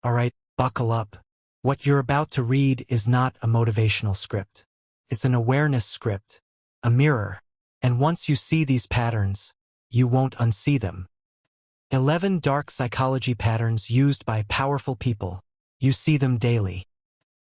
Alright, buckle up. What you're about to read is not a motivational script. It's an awareness script, a mirror. And once you see these patterns, you won't unsee them. 11 dark psychology patterns used by powerful people. You see them daily.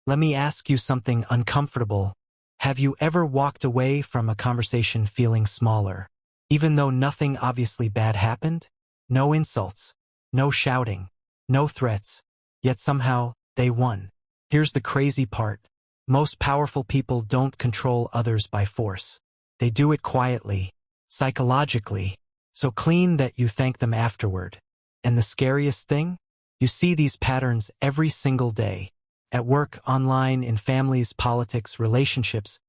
Let me ask you something uncomfortable. Have you ever walked away from a conversation feeling smaller, even though nothing obviously bad happened? No insults, no shouting, no threats, yet somehow they won. Here's the crazy part. Most powerful people don't control others by force. They do it quietly, psychologically, so clean that you thank them afterward. And the scariest thing? You see these patterns every single day. At work, online, in families, politics, relationships,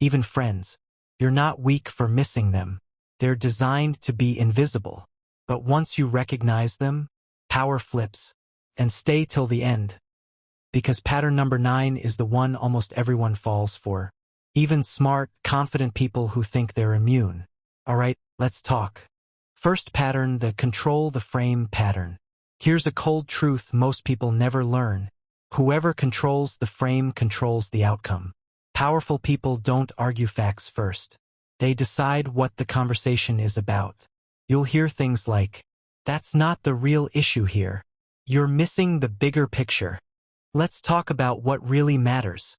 even friends. You're not weak for missing them. They're designed to be invisible. But once you recognize them, power flips. And stay till the end. Because pattern number 9 is the one almost everyone falls for. Even smart, confident people who think they're immune. Alright, let's talk. First pattern, the control the frame pattern. Here's a cold truth most people never learn. Whoever controls the frame controls the outcome. Powerful people don't argue facts first. They decide what the conversation is about. You'll hear things like, "That's not the real issue here. You're missing the bigger picture. Let's talk about what really matters."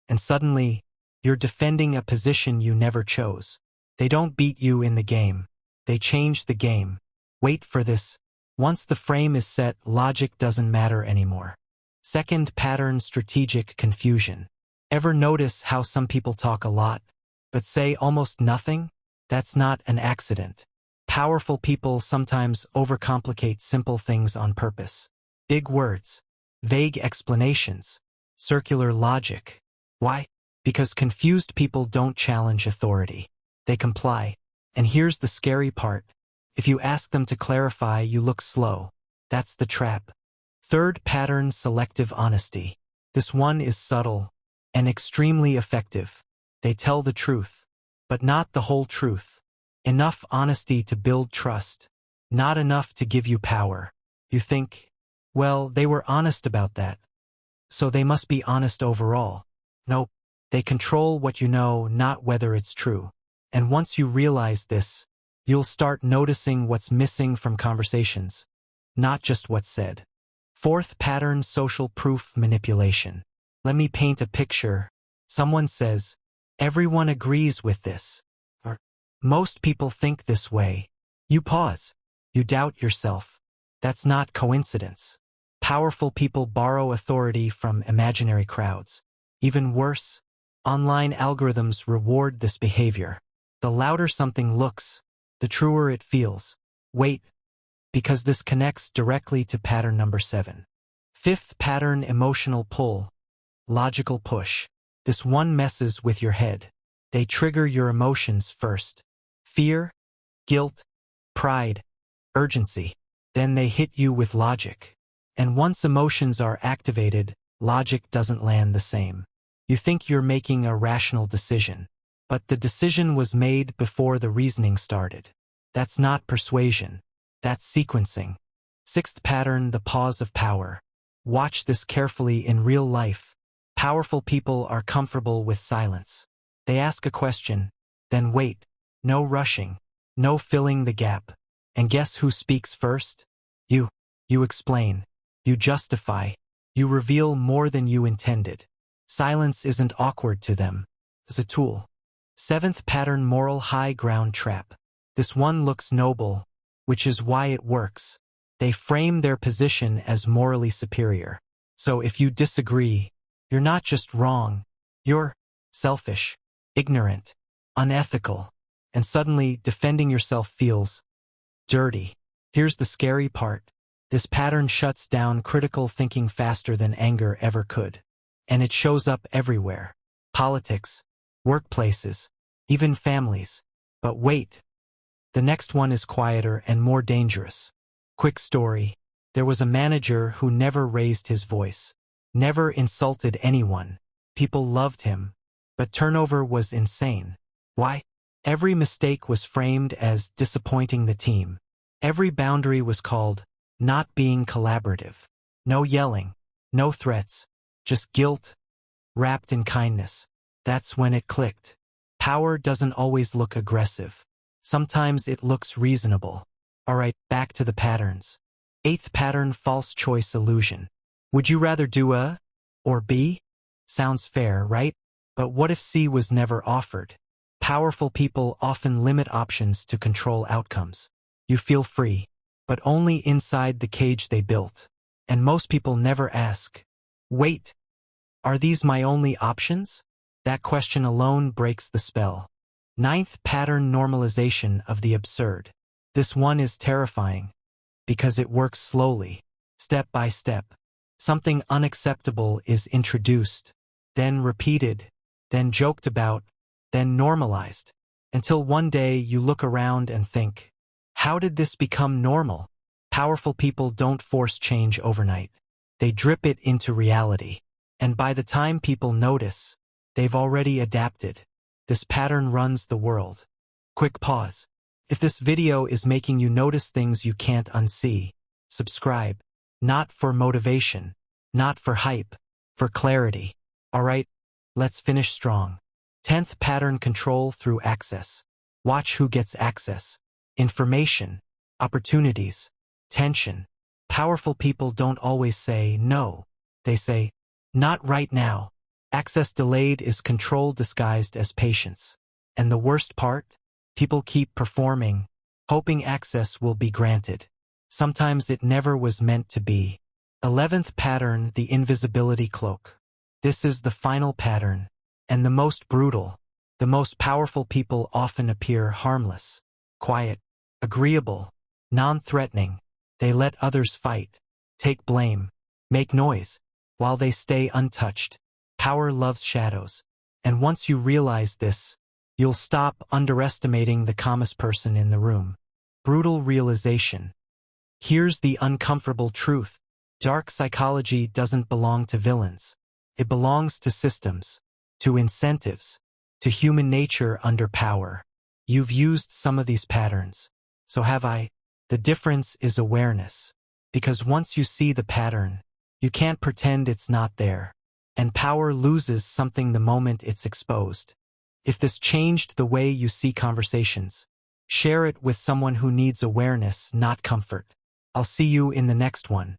And suddenly, you're defending a position you never chose. They don't beat you in the game. They change the game. Wait for this. Once the frame is set, logic doesn't matter anymore. Second pattern, strategic confusion. Ever notice how some people talk a lot, but say almost nothing? That's not an accident. Powerful people sometimes overcomplicate simple things on purpose. Big words, vague explanations, circular logic. Why? Because confused people don't challenge authority. They comply. And here's the scary part. If you ask them to clarify, you look slow. That's the trap. Third pattern, selective honesty. This one is subtle and extremely effective. They tell the truth, but not the whole truth. Enough honesty to build trust, not enough to give you power. You think, well, they were honest about that, so they must be honest overall. Nope, they control what you know, not whether it's true. And once you realize this, you'll start noticing what's missing from conversations, not just what's said. Fourth pattern, social proof manipulation. Let me paint a picture. Someone says, "Everyone agrees with this," or "Most people think this way." You pause. You doubt yourself. That's not coincidence. Powerful people borrow authority from imaginary crowds. Even worse, online algorithms reward this behavior. The louder something looks, the truer it feels. Wait, because this connects directly to pattern number 7. Fifth pattern, emotional pull, logical push. This one messes with your head. They trigger your emotions first. Fear, guilt, pride, urgency. Then they hit you with logic. And once emotions are activated, logic doesn't land the same. You think you're making a rational decision, but the decision was made before the reasoning started. That's not persuasion. That's sequencing. Sixth pattern, the pause of power. Watch this carefully in real life. Powerful people are comfortable with silence. They ask a question, then wait. No rushing. No filling the gap. And guess who speaks first? You. You explain. You justify. You reveal more than you intended. Silence isn't awkward to them. It's a tool. Seventh pattern, moral high ground trap. This one looks noble, which is why it works. They frame their position as morally superior. So if you disagree, you're not just wrong. You're selfish, ignorant, unethical. And suddenly, defending yourself feels dirty. Here's the scary part. This pattern shuts down critical thinking faster than anger ever could. And it shows up everywhere. Politics, workplaces, even families. But wait. The next one is quieter and more dangerous. Quick story. There was a manager who never raised his voice, never insulted anyone. People loved him, but turnover was insane. Why? Every mistake was framed as disappointing the team. Every boundary was called not being collaborative. No yelling, no threats, just guilt, wrapped in kindness. That's when it clicked. Power doesn't always look aggressive. Sometimes it looks reasonable. Alright, back to the patterns. Eighth pattern, false choice illusion. Would you rather do A or B? Sounds fair, right? But what if C was never offered? Powerful people often limit options to control outcomes. You feel free, but only inside the cage they built. And most people never ask, wait, are these my only options? That question alone breaks the spell. Ninth pattern, normalization of the absurd. This one is terrifying because it works slowly, step by step. Something unacceptable is introduced, then repeated, then joked about, then normalized, until one day you look around and think, how did this become normal? Powerful people don't force change overnight. They drip it into reality. And by the time people notice, they've already adapted. This pattern runs the world. Quick pause. If this video is making you notice things you can't unsee, subscribe. Not for motivation, not for hype, for clarity. Alright, let's finish strong. 10th pattern, control through access. Watch who gets access. Information, opportunities, tension. Powerful people don't always say no. They say, not right now. Access delayed is control disguised as patience. And the worst part? People keep performing, hoping access will be granted. Sometimes it never was meant to be. 11th pattern, the invisibility cloak. This is the final pattern, and the most brutal. The most powerful people often appear harmless, quiet, agreeable, non-threatening. They let others fight, take blame, make noise, while they stay untouched. Power loves shadows, and once you realize this, you'll stop underestimating the calmest person in the room. Brutal realization. Here's the uncomfortable truth. Dark psychology doesn't belong to villains. It belongs to systems, to incentives, to human nature under power. You've used some of these patterns. So have I. The difference is awareness. Because once you see the pattern, you can't pretend it's not there. And power loses something the moment it's exposed. If this changed the way you see conversations, share it with someone who needs awareness, not comfort. I'll see you in the next one.